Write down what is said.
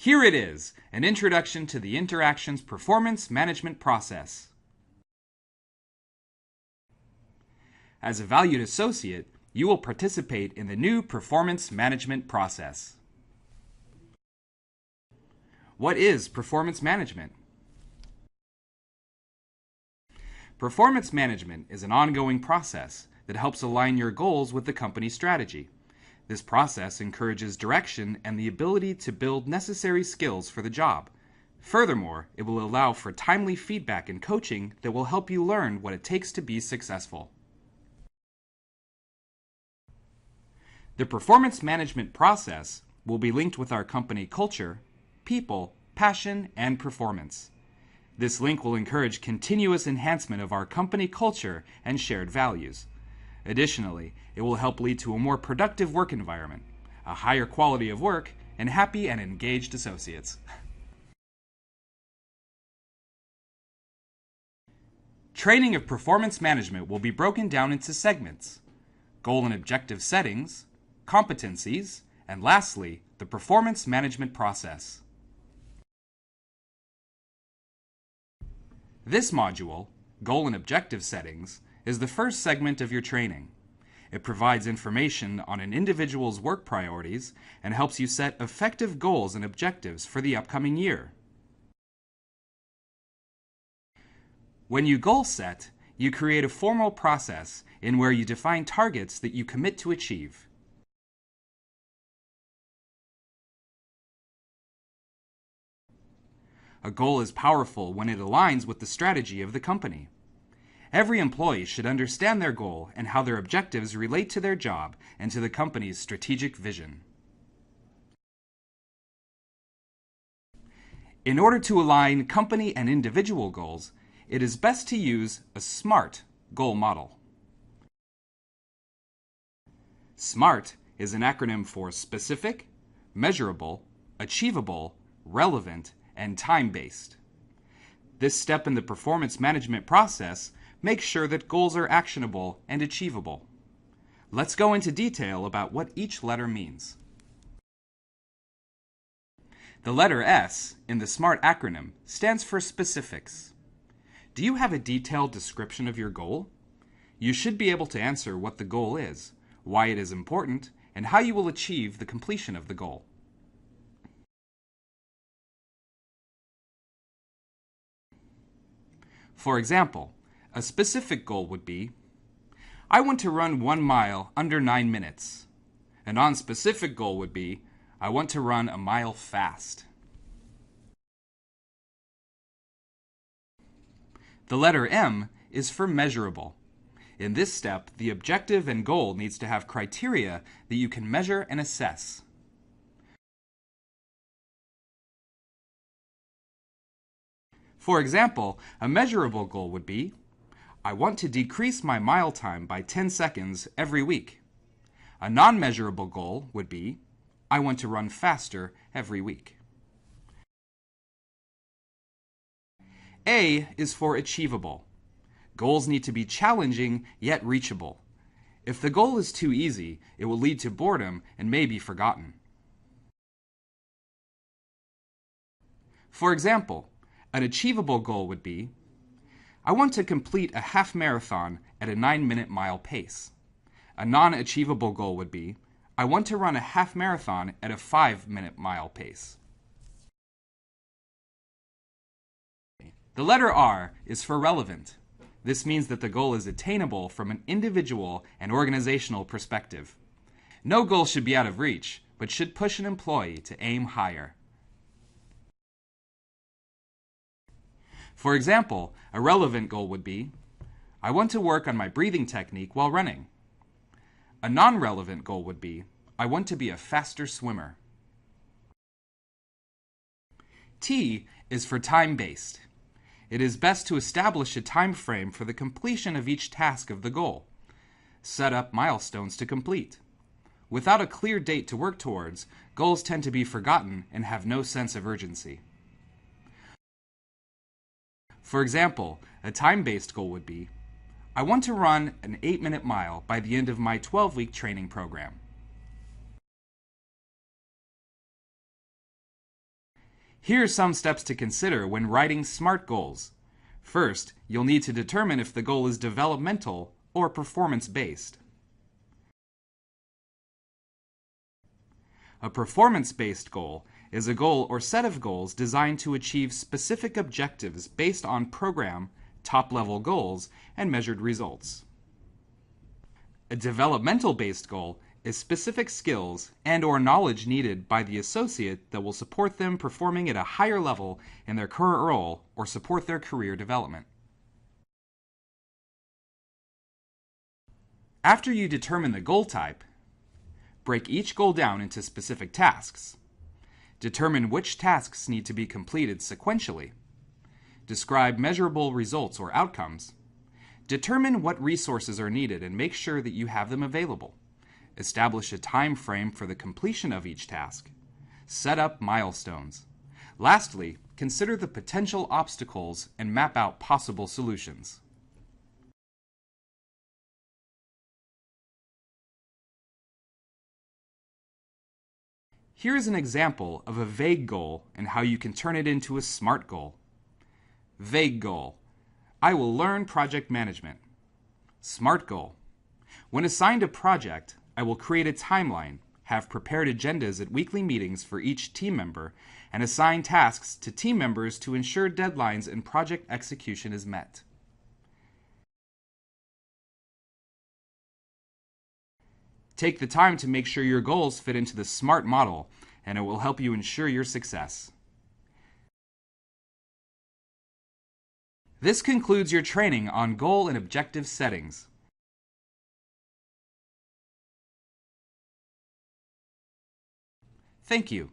Here it is, an introduction to the Interactions performance management process. As a valued associate, you will participate in the new performance management process. What is performance management? Performance management is an ongoing process that helps align your goals with the company's strategy. This process encourages direction and the ability to build necessary skills for the job. Furthermore, it will allow for timely feedback and coaching that will help you learn what it takes to be successful. The performance management process will be linked with our company culture, people, passion, and performance. This link will encourage continuous enhancement of our company culture and shared values. Additionally, it will help lead to a more productive work environment, a higher quality of work, and happy and engaged associates. Training of performance management will be broken down into segments: goal and objective settings, competencies, and lastly, the performance management process. This module, Goal and Objective Settings, is the first segment of your training. It provides information on an individual's work priorities and helps you set effective goals and objectives for the upcoming year. When you goal set, you create a formal process in where you define targets that you commit to achieve. A goal is powerful when it aligns with the strategy of the company. Every employee should understand their goal and how their objectives relate to their job and to the company's strategic vision. In order to align company and individual goals, it is best to use a SMART goal model. SMART is an acronym for specific, measurable, achievable, relevant, and time-based. This step in the performance management process makes sure that goals are actionable and achievable. Let's go into detail about what each letter means. The letter S in the SMART acronym stands for specifics. Do you have a detailed description of your goal? You should be able to answer what the goal is, why it is important, and how you will achieve the completion of the goal. For example, a specific goal would be, I want to run 1 mile under 9 minutes. A non-specific goal would be, I want to run a mile fast. The letter M is for measurable. In this step, the objective and goal needs to have criteria that you can measure and assess. For example, a measurable goal would be, I want to decrease my mile time by 10 seconds every week. A non-measurable goal would be, I want to run faster every week. A is for achievable. Goals need to be challenging yet reachable. If the goal is too easy, it will lead to boredom and may be forgotten. For example, an achievable goal would be, I want to complete a half marathon at a 9-minute mile pace. A non-achievable goal would be, I want to run a half marathon at a 5-minute mile pace. The letter R is for relevant. This means that the goal is attainable from an individual and organizational perspective. No goal should be out of reach, but should push an employee to aim higher. For example, a relevant goal would be, I want to work on my breathing technique while running. A non-relevant goal would be, I want to be a faster swimmer. T is for time-based. It is best to establish a time frame for the completion of each task of the goal. Set up milestones to complete. Without a clear date to work towards, goals tend to be forgotten and have no sense of urgency. For example, a time-based goal would be, I want to run an 8-minute mile by the end of my 12-week training program. Here are some steps to consider when writing SMART goals. First, you'll need to determine if the goal is developmental or performance-based. A performance-based goal is a goal or set of goals designed to achieve specific objectives based on program, top-level goals, and measured results. A developmental-based goal is specific skills and/or knowledge needed by the associate that will support them performing at a higher level in their current role or support their career development. After you determine the goal type, break each goal down into specific tasks. Determine which tasks need to be completed sequentially. Describe measurable results or outcomes. Determine what resources are needed and make sure that you have them available. Establish a time frame for the completion of each task. Set up milestones. Lastly, consider the potential obstacles and map out possible solutions. Here is an example of a vague goal and how you can turn it into a SMART goal. Vague goal: I will learn project management. SMART goal: when assigned a project, I will create a timeline, have prepared agendas at weekly meetings for each team member, and assign tasks to team members to ensure deadlines and project execution is met. Take the time to make sure your goals fit into the SMART model, and it will help you ensure your success. This concludes your training on goal and objective settings. Thank you.